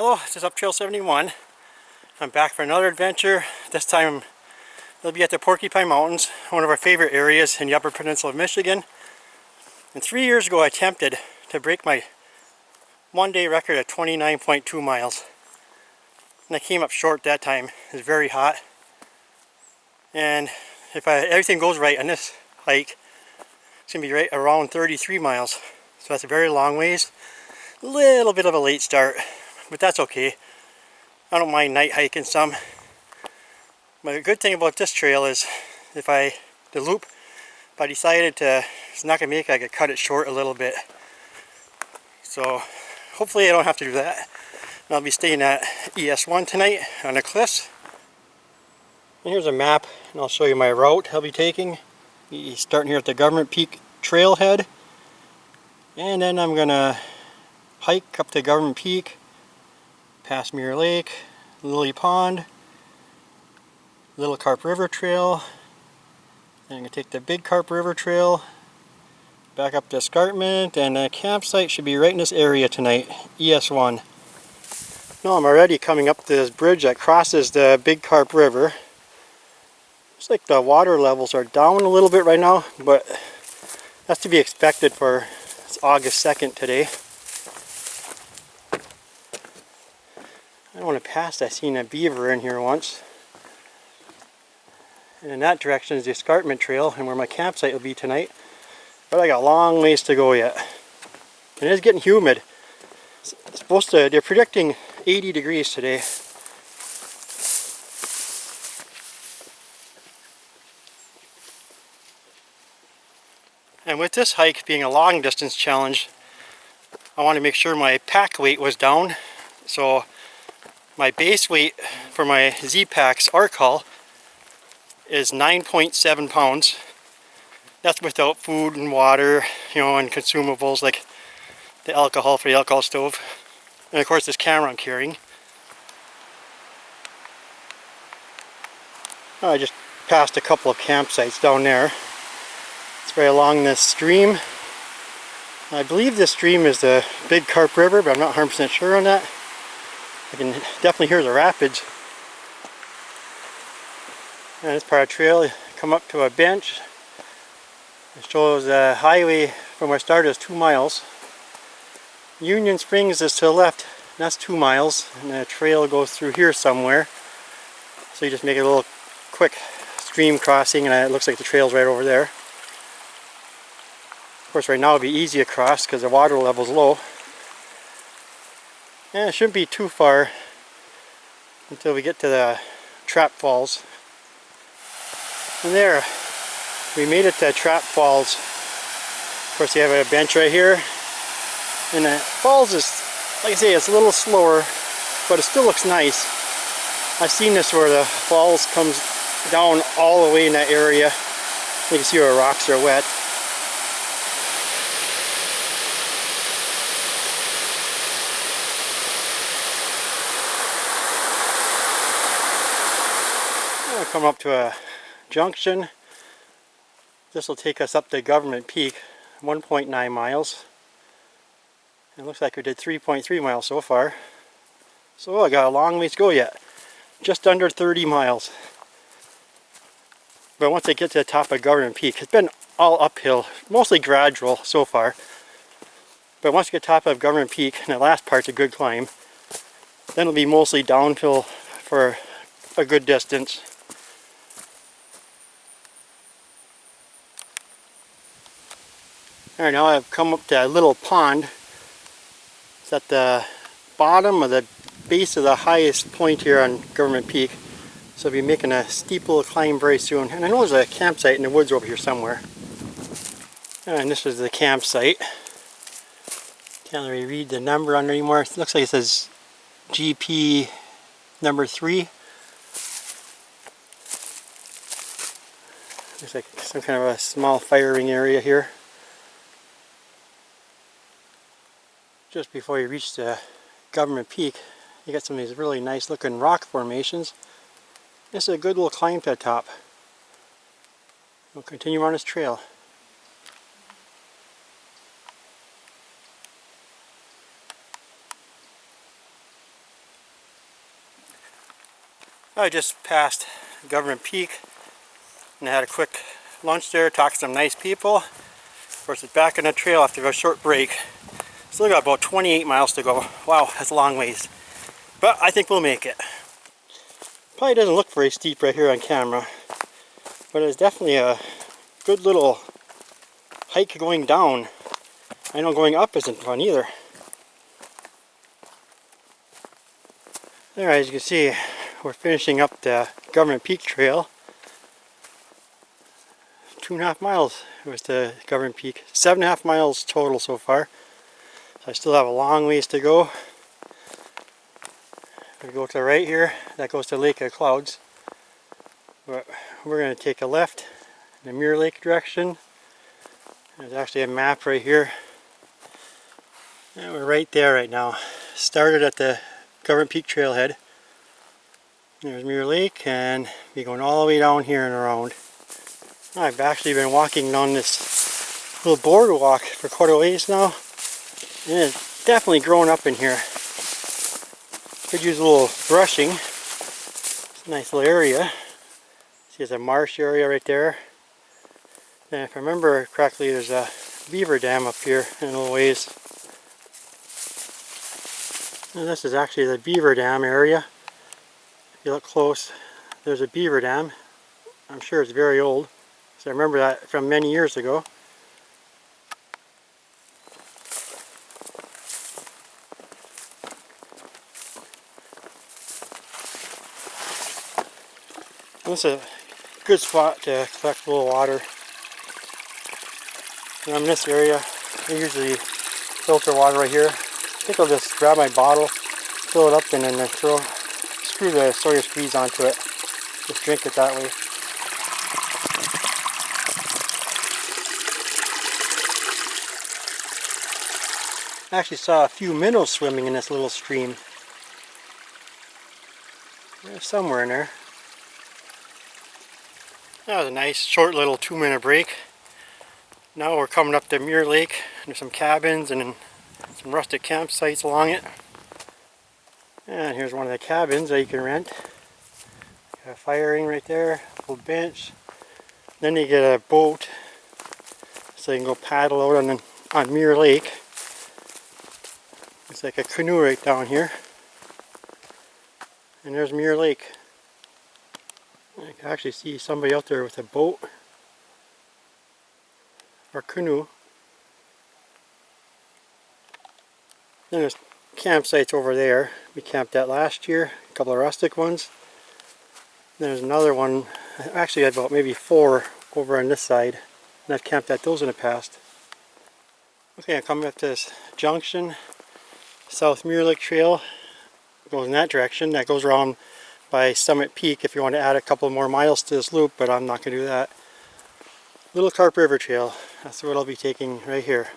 Hello, this is Up Trail 71. I'm back for another adventure. This time it'll be at the Porcupine Mountains, one of our favorite areas in the Upper Peninsula of Michigan. And 3 years ago I attempted to break my one-day record at 29.2 miles. And I came up short that time. It was very hot. And if everything goes right on this hike, it's going to be right around 33 miles. So that's a very long ways. A little bit of a late start, but that's okay. I don't mind night hiking some. But the good thing about this trail is if I decided it's not going to make it, I could cut it short a little bit. So hopefully I don't have to do that. And I'll be staying at ES1 tonight on the cliffs. And here's a map, and I'll show you my route I'll be taking. Starting here at the Government Peak trailhead. And then I'm going to hike up to Government Peak, past Mirror Lake, Lily Pond, Little Carp River Trail. Then I'm going to take the Big Carp River Trail, back up to escarpment, and the campsite should be right in this area tonight, ES1. Now I'm already coming up this bridge that crosses the Big Carp River. Looks like the water levels are down a little bit right now, but that's to be expected for it's August 2nd today. I don't want to pass. I seen a beaver in here once. And in that direction is the escarpment trail and where my campsite will be tonight. But I got a long ways to go yet. And it is getting humid. They're predicting 80 degrees today. And with this hike being a long distance challenge, I want to make sure my pack weight was down. So my base weight for my Z-Packs arc hull is 9.7 pounds. That's without food and water, and consumables like the alcohol for the alcohol stove. And of course this camera I'm carrying. I just passed a couple of campsites down there. It's right along this stream. I believe this stream is the Big Carp River, but I'm not 100% sure on that. I can definitely hear the rapids. And this part of the trail, you come up to a bench. It shows the highway from where I started is 2 miles. Union Springs is to the left, and that's 2 miles. And the trail goes through here somewhere. So you just make a little quick stream crossing, and it looks like the trail's right over there. Of course right now it'll be easy to cross because the water level's low. And it shouldn't be too far until we get to the Trap Falls. And there, we made it to Trap Falls. Of course you have a bench right here. And the falls is, like I say, it's a little slower, but it still looks nice. I've seen this where the falls comes down all the way in that area. You can see where rocks are wet. Come up to a junction. This will take us up to Government Peak, 1.9 miles. It looks like we did 3.3 miles so far. So I got a long ways to go yet. Just under 30 miles. But once I get to the top of Government Peak, it's been all uphill, mostly gradual so far. But once you get to the top of Government Peak, and the last part's a good climb, then it'll be mostly downhill for a good distance. Alright, now I've come up to a little pond. It's at the bottom of the base of the highest point here on Government Peak. So I'll be making a steep little climb very soon. And I know there's a campsite in the woods over here somewhere. And this is the campsite. Can't really read the number on there anymore. It looks like it says GP number 3. Looks like some kind of a small firing area here. Just before you reach the Government Peak, you got some of these really nice looking rock formations. This is a good little climb to the top. We'll continue on this trail. I just passed Government Peak and I had a quick lunch there, talked to some nice people. Of course, it's back on the trail after a short break. Still got about 28 miles to go. Wow, that's a long ways. But I think we'll make it. Probably doesn't look very steep right here on camera, but it's definitely a good little hike going down. I know going up isn't fun either. There, as you can see, we're finishing up the Government Peak Trail. 2.5 miles was the Government Peak. 7.5 miles total so far. So I still have a long ways to go. We go to the right here, that goes to Lake of Clouds. But we're going to take a left in the Mirror Lake direction. There's actually a map right here. And we're right there right now. Started at the Government Peak Trailhead. There's Mirror Lake, and we're going all the way down here and around. I've actually been walking down this little boardwalk for quite a ways now, and it's definitely grown up in here. Could use a little brushing. It's a nice little area. See, there's a marsh area right there. And if I remember correctly, there's a beaver dam up here in a little ways. And this is actually the beaver dam area. If you look close, there's a beaver dam. I'm sure it's very old, so I remember that from many years ago. This is a good spot to collect a little water. When I'm in this area, I usually filter water right here. I think I'll just grab my bottle, fill it up, and then screw the Sawyer squeeze onto it. Just drink it that way. I actually saw a few minnows swimming in this little stream. There's somewhere in there. That was a nice short little 2-minute break. Now we're coming up to Mirror Lake. There's some cabins and some rustic campsites along it. And here's one of the cabins that you can rent. Got a fire ring right there, a little bench. Then you get a boat so you can go paddle out on Mirror Lake. It's like a canoe right down here. And there's Mirror Lake. I can actually see somebody out there with a boat or canoe. Then there's campsites over there. We camped at last year, a couple of rustic ones. Then there's another one, I actually had about maybe 4 over on this side, and I've camped at those in the past. Okay, I'm coming up to this junction. South Mirror Lake Trail goes in that direction. That goes around by Summit Peak if you want to add a couple more miles to this loop, but I'm not going to do that. Little Carp River Trail, that's what I'll be taking right here.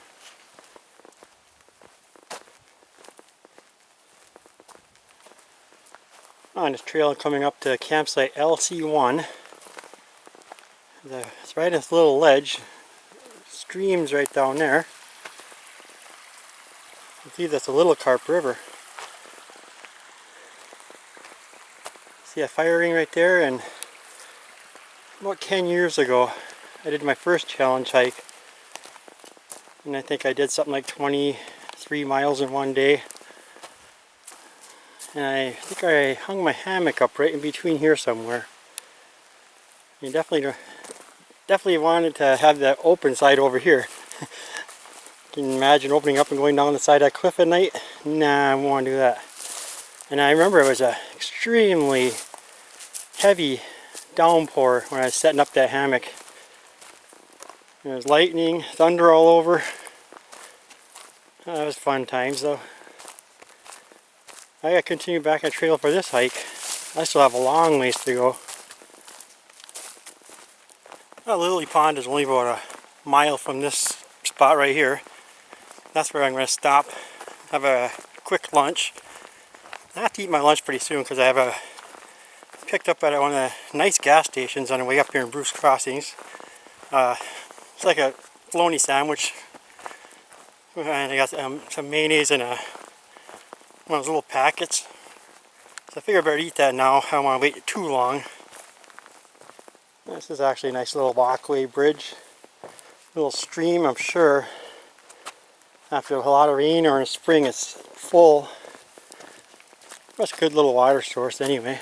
On this trail coming up to campsite LC1. It's right in this little ledge. Streams right down there. I believe that's a Little Carp River. See a fire ring right there, and about 10 years ago I did my first challenge hike, and I think I did something like 23 miles in one day. And I think I hung my hammock up right in between here somewhere. You definitely wanted to have the open side over here. Can you imagine opening up and going down the side of that cliff at night? Nah, I won't want to do that. And I remember it was an extremely heavy downpour when I was setting up that hammock. There was lightning, thunder all over. That was fun times though. I gotta continue back on trail for this hike. I still have a long ways to go. Lily Pond is only about a mile from this spot right here. That's where I'm going to stop, have a quick lunch. I have to eat my lunch pretty soon because I have picked up at one of the nice gas stations on the way up here in Bruce Crossings. It's like a bologna sandwich. And I got some mayonnaise in one of those little packets. So I figure I better eat that now. I don't want to wait too long. This is actually a nice little walkway bridge. Little stream, I'm sure. After a lot of rain or in the spring, it's full. That's a good little water source anyway.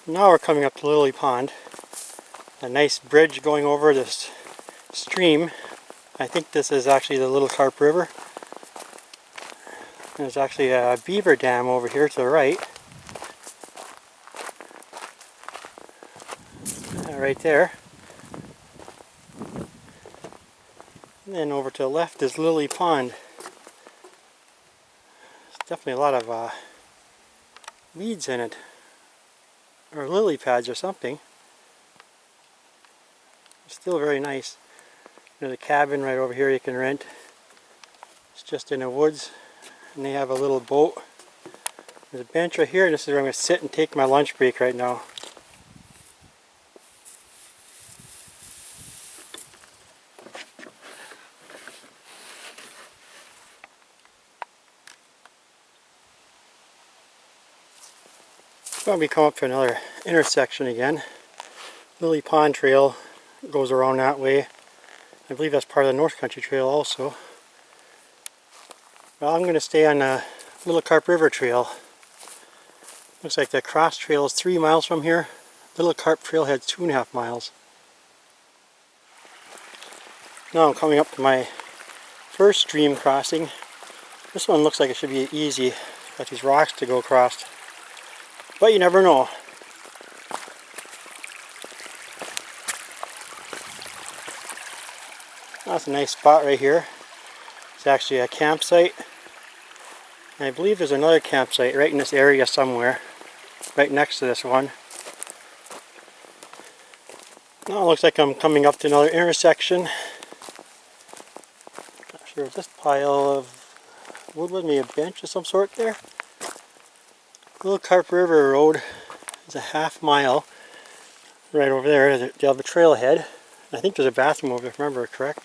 Now we're coming up to Lily Pond. A nice bridge going over this stream. I think this is actually the Little Carp River. There's actually a beaver dam over here to the right. Right there. And then over to the left is Lily Pond. There's definitely a lot of weeds in it. Or lily pads or something. Still very nice. There's a cabin right over here you can rent. It's just in the woods. And they have a little boat. There's a bench right here, and this is where I'm going to sit and take my lunch break right now. Well, we come up to another intersection again. Lily Pond Trail goes around that way. I believe that's part of the North Country Trail also. Well, I'm going to stay on the Little Carp River Trail. Looks like the cross trail is 3 miles from here. Little Carp Trailhead's 2.5 miles. Now I'm coming up to my first stream crossing. This one looks like it should be easy. Got these rocks to go across. But you never know. That's a nice spot right here. It's actually a campsite. And I believe there's another campsite right in this area somewhere. Right next to this one. Now it looks like I'm coming up to another intersection. Not sure if this pile of wood was maybe a bench of some sort there. Little Carp River Road is a half mile right over there. They have a trailhead. I think there's a bathroom over there, if I remember correct.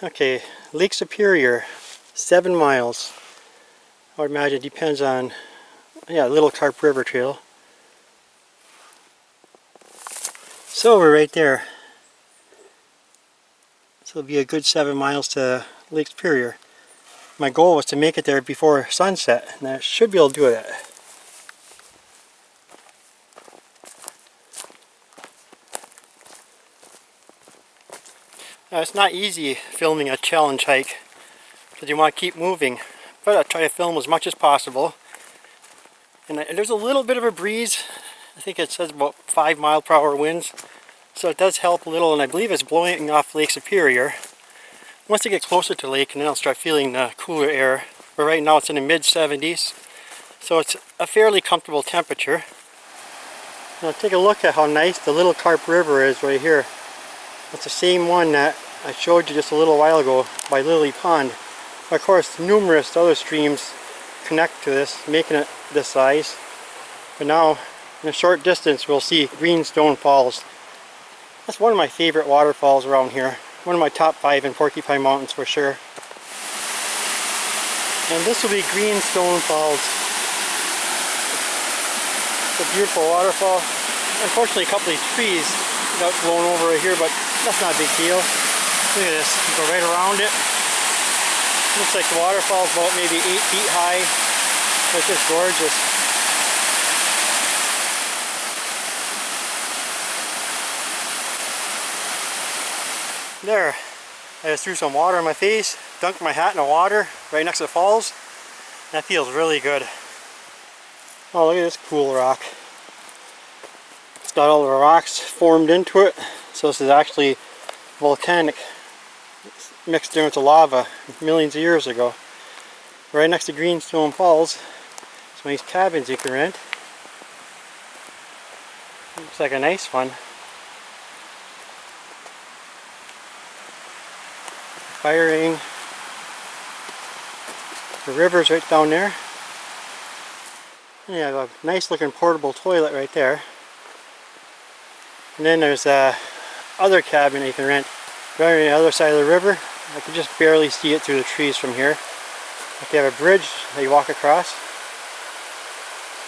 Okay, Lake Superior, 7 miles. I would imagine it depends on, yeah, Little Carp River Trail. So we're right there. So it'll be a good 7 miles to Lake Superior. My goal was to make it there before sunset, and I should be able to do it. Now, it's not easy filming a challenge hike because you want to keep moving, but I try to film as much as possible. And there's a little bit of a breeze. I think it says about 5 mile/hour winds, so it does help a little, and I believe it's blowing off Lake Superior. Once I get closer to the lake, and then I'll start feeling the cooler air. But right now it's in the mid-70s, so it's a fairly comfortable temperature. Now take a look at how nice the Little Carp River is right here. It's the same one that I showed you just a little while ago by Lily Pond. Of course, numerous other streams connect to this, making it this size. But now, in a short distance, we'll see Greenstone Falls. That's one of my favorite waterfalls around here. One of my top 5 in Porcupine Mountains for sure. And this will be Greenstone Falls. It's a beautiful waterfall. Unfortunately, a couple of these trees got blown over right here, but that's not a big deal. Look at this, you go right around it. Looks like the waterfall is about maybe 8 feet high. It's just gorgeous. There, I just threw some water in my face, dunked my hat in the water right next to the falls. That feels really good. Oh, look at this cool rock. It's got all the rocks formed into it. So this is actually volcanic, mixed in with the lava millions of years ago. Right next to Greenstone Falls, some nice cabins you can rent. Looks like a nice one. Firing. The river's right down there. And you have a nice looking portable toilet right there. And then there's a other cabin you can rent right on the other side of the river. I can just barely see it through the trees from here. But they have a bridge that you walk across.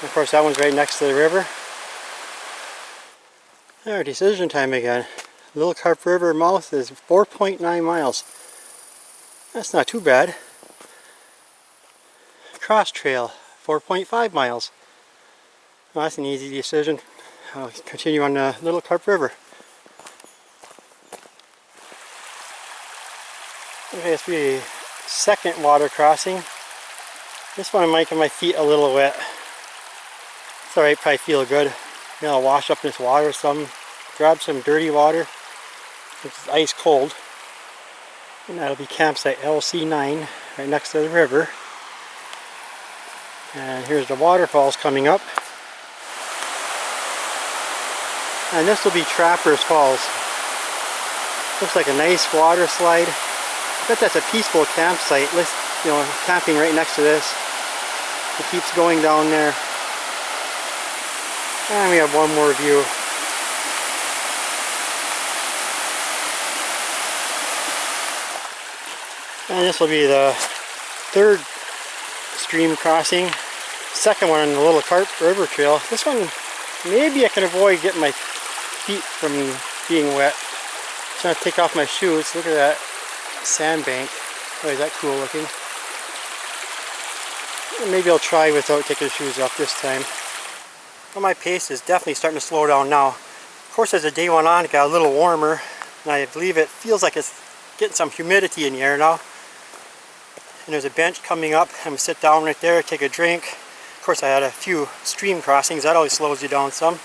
And of course that one's right next to the river. Alright, decision time again. Little Carp River mouth is 4.9 miles. That's not too bad. Cross trail, 4.5 miles. Well, that's an easy decision. I'll continue on the Little Carp River. Okay, it's the second water crossing. This one might get my feet a little wet. It's alright, probably feel good. Maybe I'll wash up in this water some, grab some dirty water, which is ice cold. And that'll be campsite LC9, right next to the river. And here's the waterfalls coming up. And this will be Trappers Falls. Looks like a nice water slide. I bet that's a peaceful campsite. You know, camping right next to this. It keeps going down there. And we have one more view. And this will be the third stream crossing. Second one on the Little Carp River Trail. This one, maybe I can avoid getting my feet from being wet. I'm trying to take off my shoes. Look at that sandbank. Oh, is that cool looking? Maybe I'll try without taking the shoes off this time. Well, my pace is definitely starting to slow down now. Of course, as the day went on, it got a little warmer, and I believe it feels like it's getting some humidity in the air now. And there's a bench coming up. I'm going to sit down right there, take a drink. Of course, I had a few stream crossings. That always slows you down some.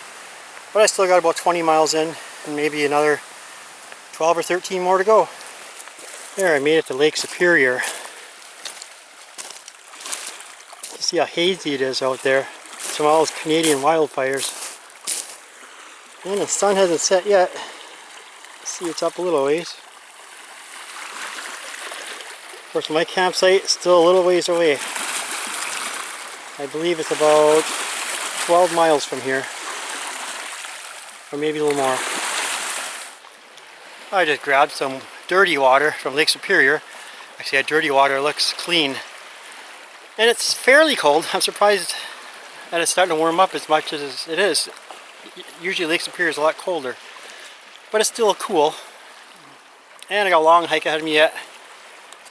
But I still got about 20 miles in, and maybe another 12 or 13 more to go. There, I made it to Lake Superior. You see how hazy it is out there. From all those Canadian wildfires. And the sun hasn't set yet. See, it's up a little ways. Of course, my campsite is still a little ways away. I believe it's about 12 miles from here. Or maybe a little more. I just grabbed some dirty water from Lake Superior. Actually, that dirty water looks clean. And it's fairly cold. I'm surprised that it's starting to warm up as much as it is. Usually Lake Superior is a lot colder. But it's still cool. And I got a long hike ahead of me yet.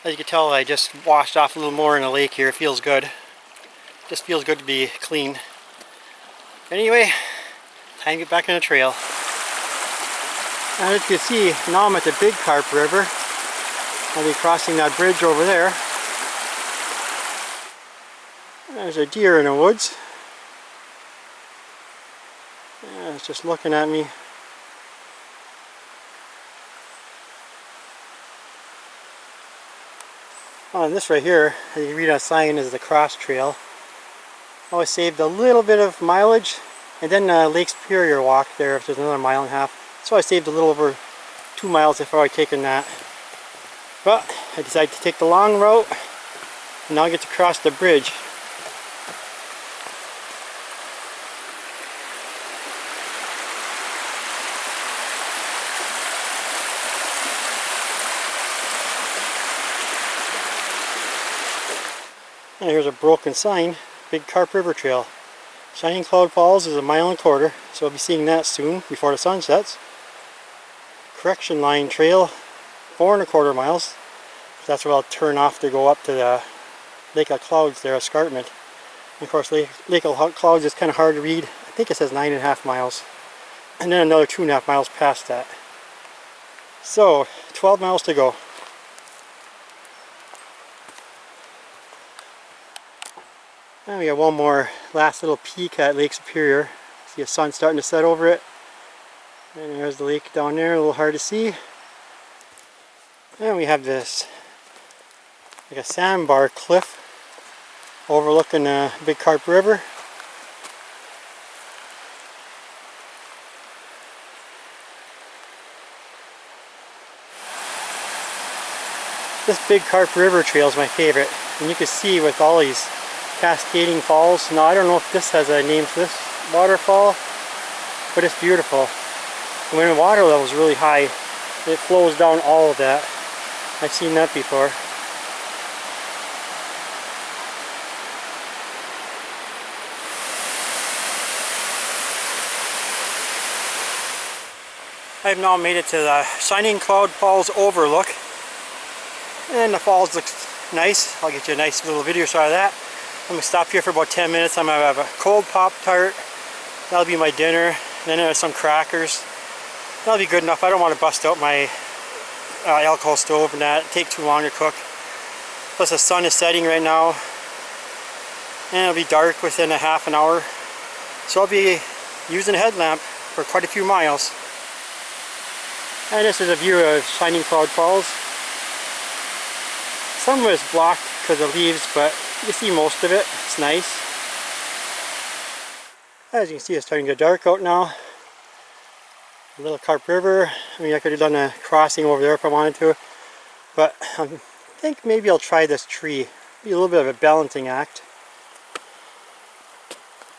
As you can tell, I just washed off a little more in the lake here. It feels good. Just feels good to be clean. Anyway, time to get back on the trail. And as you can see, now I'm at the Big Carp River. I'll be crossing that bridge over there. There's a deer in the woods. Yeah, it's just looking at me. Oh, and this right here, as you read on a sign, is the cross trail. I always saved a little bit of mileage, and then Lake Superior walk there, if there's another mile and a half. So I saved a little over 2 miles if I had taken that. But I decided to take the long route, and now I get to cross the bridge. And here's a broken sign, Big Carp River Trail. Shining Cloud Falls is 1.25 miles, so I'll be seeing that soon before the sun sets. Correction Line Trail, 4.25 miles. That's where I'll turn off to go up to the Lake of Clouds there, escarpment. And of course, Lake of Clouds is kind of hard to read. I think it says 9.5 miles. And then another 2.5 miles past that. So, 12 miles to go. And we got one more last little peek at Lake Superior. See the sun starting to set over it. And there's the lake down there, a little hard to see. And we have this, like a sandbar cliff overlooking the Big Carp River. This Big Carp River Trail is my favorite. And you can see with all these cascading falls. Now I don't know if this has a name for this waterfall, but it's beautiful. And when the water level is really high, it flows down all of that. I've seen that before. I've now made it to the Shining Cloud Falls overlook, and the falls looks nice. I'll get you a nice little video shot of that. I'm going to stop here for about 10 minutes. I'm going to have a cold Pop-Tart. That'll be my dinner. Then there's some crackers. That'll be good enough. I don't want to bust out my alcohol stove and that. It'll take too long to cook. Plus the sun is setting right now, and it'll be dark within a half an hour. So I'll be using a headlamp for quite a few miles. And this is a view of Shining Cloud Falls. Some of it's blocked because of leaves, but you can see most of it. It's nice. As you can see, it's starting to get dark out now. A little Carp River. I mean, I could have done a crossing over there if I wanted to, but I think maybe I'll try this tree. Be a little bit of a balancing act.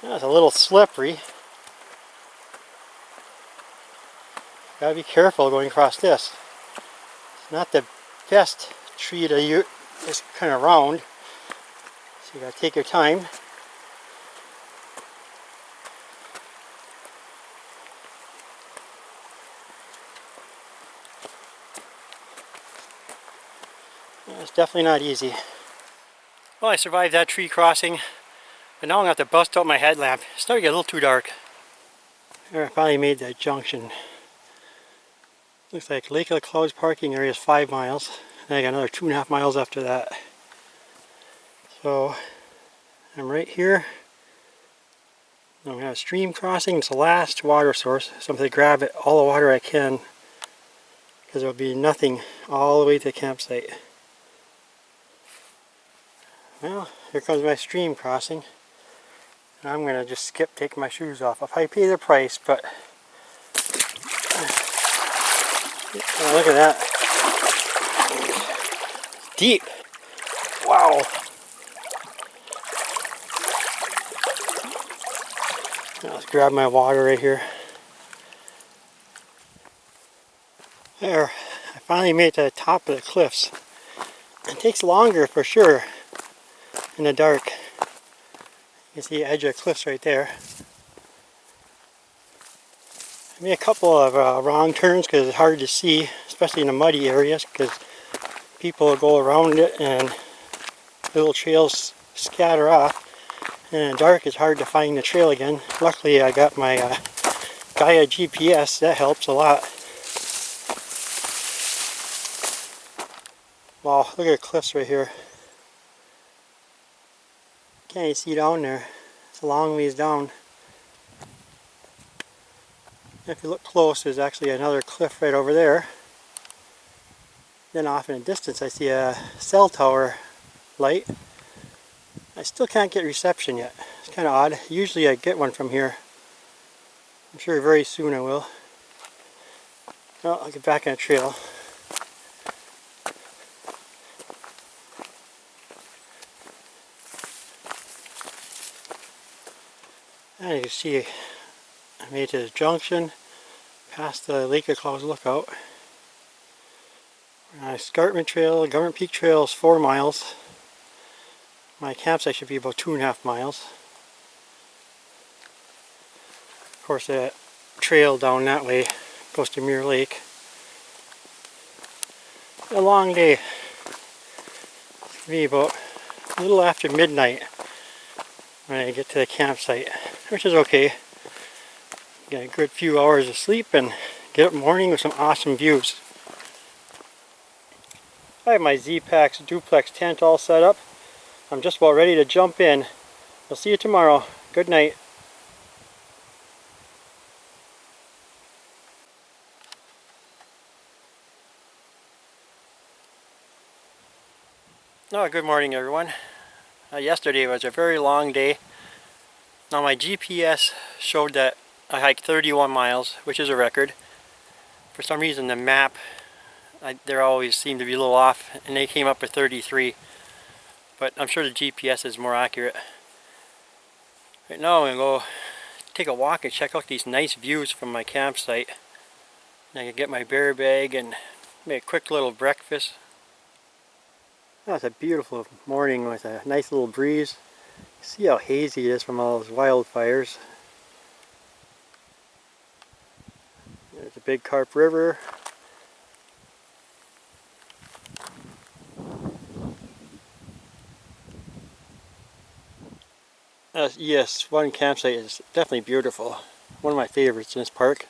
It's a little slippery. Gotta be careful going across this. It's not the best tree to use. It's kind of round, so you gotta take your time. It's definitely not easy. Well, I survived that tree crossing, but now I'm going to have to bust out my headlamp. It's starting to get a little too dark. There, I finally made that junction. Looks like Lake of the Clouds parking area is 5 miles. And I got another 2.5 miles after that. So I'm right here. I'm going to have a stream crossing. It's the last water source. So I'm going to grab it, all the water I can, because there will be nothing all the way to the campsite. Well, here comes my stream crossing. I'm going to just skip taking my shoes off. I'll probably pay the price, but oh, look at that. It's deep. Wow. Let's grab my water right here. There. I finally made it to the top of the cliffs. It takes longer for sure in the dark. You can see the edge of the cliffs right there. I made a couple of wrong turns because it's hard to see, especially in the muddy areas, because people will go around it and little trails scatter off. And in the dark it's hard to find the trail again. Luckily I got my Gaia GPS, that helps a lot. Wow, look at the cliffs right here. Can't you see down there? It's a long ways down. If you look close, there's actually another cliff right over there. Then off in the distance I see a cell tower light. I still can't get reception yet. It's kind of odd. Usually I get one from here. I'm sure very soon I will. Well, I'll get back on the trail. And you can see I made it to the junction, past the Lake of Clouds lookout. Escarpment Trail, Government Peak Trail is 4 miles. My campsite should be about 2.5 miles. Of course, that trail down that way goes to Mirror Lake. A long day. It's going to be about a little after midnight when I get to the campsite, which is okay. Get a good few hours of sleep and get up in the morning with some awesome views. I have my Z-Pax duplex tent all set up. I'm just about ready to jump in. I'll see you tomorrow. Good night. Oh, good morning everyone. Yesterday was a very long day. Now my GPS showed that I hiked 31 miles, which is a record. For some reason the map, there always seemed to be a little off, and they came up with 33. But I'm sure the GPS is more accurate. Right now I'm going to go take a walk and check out these nice views from my campsite. And I can get my bear bag and make a quick little breakfast. That's a beautiful morning with a nice little breeze. See how hazy it is from all those wildfires. There's the big Carp River. Yes, one campsite is definitely beautiful. One of my favorites in this park.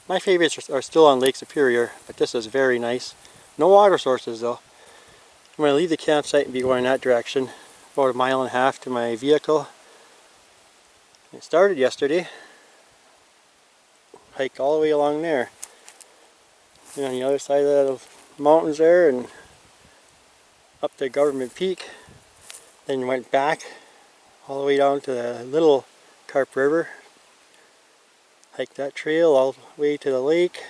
My favorites are still on Lake Superior, but this is very nice. No water sources though. I'm going to leave the campsite and be going that direction. About 1.5 miles to my vehicle. It started yesterday. Hiked all the way along there. And on the other side of the mountains there and up to Government Peak. Then went back all the way down to the little Carp River. Hiked that trail all the way to the lake.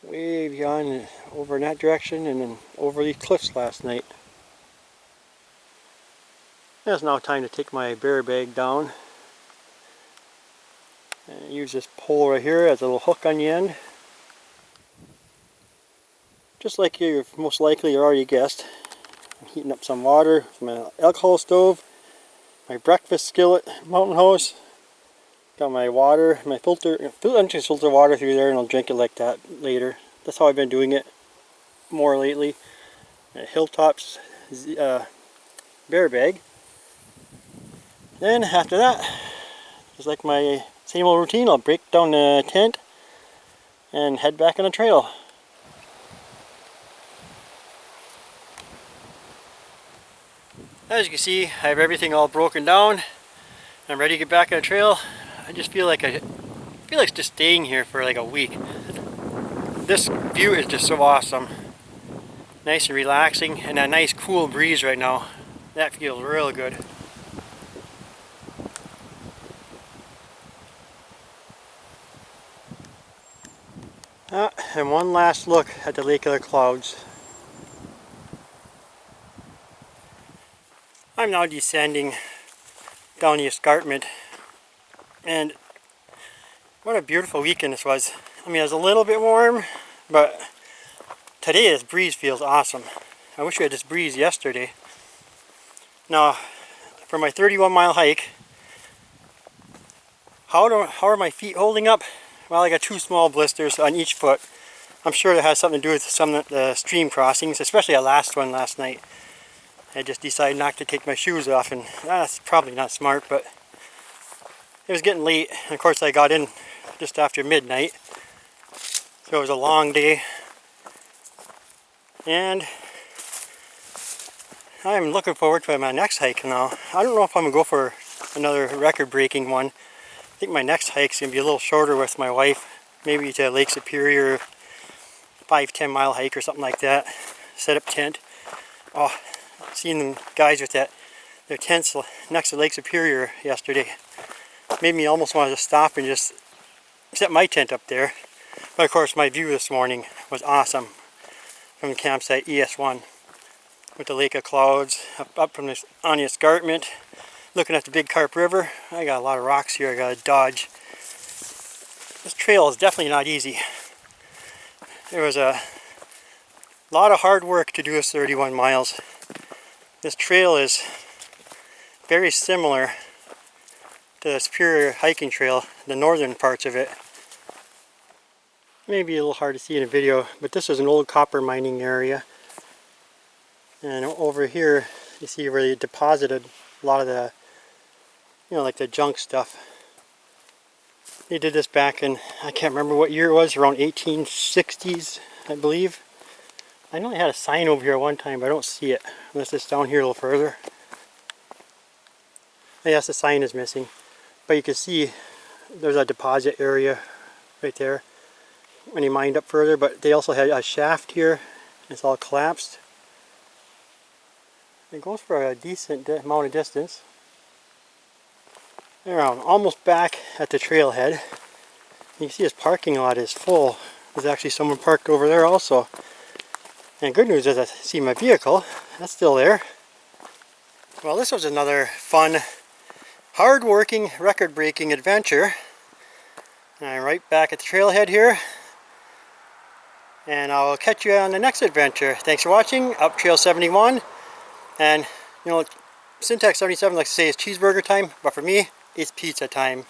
Way beyond over in that direction and then over these cliffs last night. It's now time to take my bear bag down. And use this pole right here as a little hook on the end. Just like you've most likely already guessed, I'm heating up some water from an alcohol stove, my breakfast skillet, mountain house. Got my water, my filter, I'm just filter water through there and I'll drink it like that later. That's how I've been doing it more lately. Hilltops bear bag. Then after that, just like my same old routine, I'll break down the tent and head back on the trail. As you can see, I have everything all broken down. I'm ready to get back on the trail. I just feel like just staying here for like a week. This view is just so awesome. Nice and relaxing, and a nice cool breeze right now. That feels real good. And one last look at the Lake of the Clouds. I'm now descending down the escarpment, and what a beautiful weekend this was. I mean, it was a little bit warm, but today this breeze feels awesome. I wish we had this breeze yesterday. Now, for my 31-mile hike, how are my feet holding up? Well, I got 2 small blisters on each foot. I'm sure that has something to do with some of the stream crossings, especially that last one last night. I just decided not to take my shoes off, and that's probably not smart, but it was getting late. And of course I got in just after midnight, so it was a long day. And I'm looking forward to my next hike now. I don't know if I'm going to go for another record-breaking one. I think my next hike's going to be a little shorter with my wife. Maybe to Lake Superior, 5-10 mile hike or something like that. Set up tent. Oh, seeing them guys with their tents next to Lake Superior yesterday made me almost want to stop and just set my tent up there. But of course my view this morning was awesome from the campsite ES1 with the Lake of Clouds up from this on the escarpment, looking at the big Carp River. I got a lot of rocks here I gotta dodge. This trail is definitely not easy. There was a lot of hard work to do this 31 miles. This trail is very similar to the Superior hiking trail, the northern parts of it. Maybe a little hard to see in a video, but this is an old copper mining area. And over here, you see where they deposited a lot of the, like the junk stuff. They did this back in, I can't remember what year it was, around 1860s, I believe. I know they had a sign over here one time, but I don't see it, unless it's down here a little further. Yes, the sign is missing, but you can see there's a deposit area right there when you mined up further, but they also had a shaft here. It's all collapsed. It goes for a decent amount of distance. There, I'm almost back at the trailhead. You can see this parking lot is full. There's actually someone parked over there also. And good news is I see my vehicle. That's still there. Well, this was another fun, hard-working, record-breaking adventure. And I'm right back at the trailhead here. And I'll catch you on the next adventure. Thanks for watching. Up Trail 71. And, you know, Syntax 77 likes to say it's cheeseburger time, but for me, it's pizza time.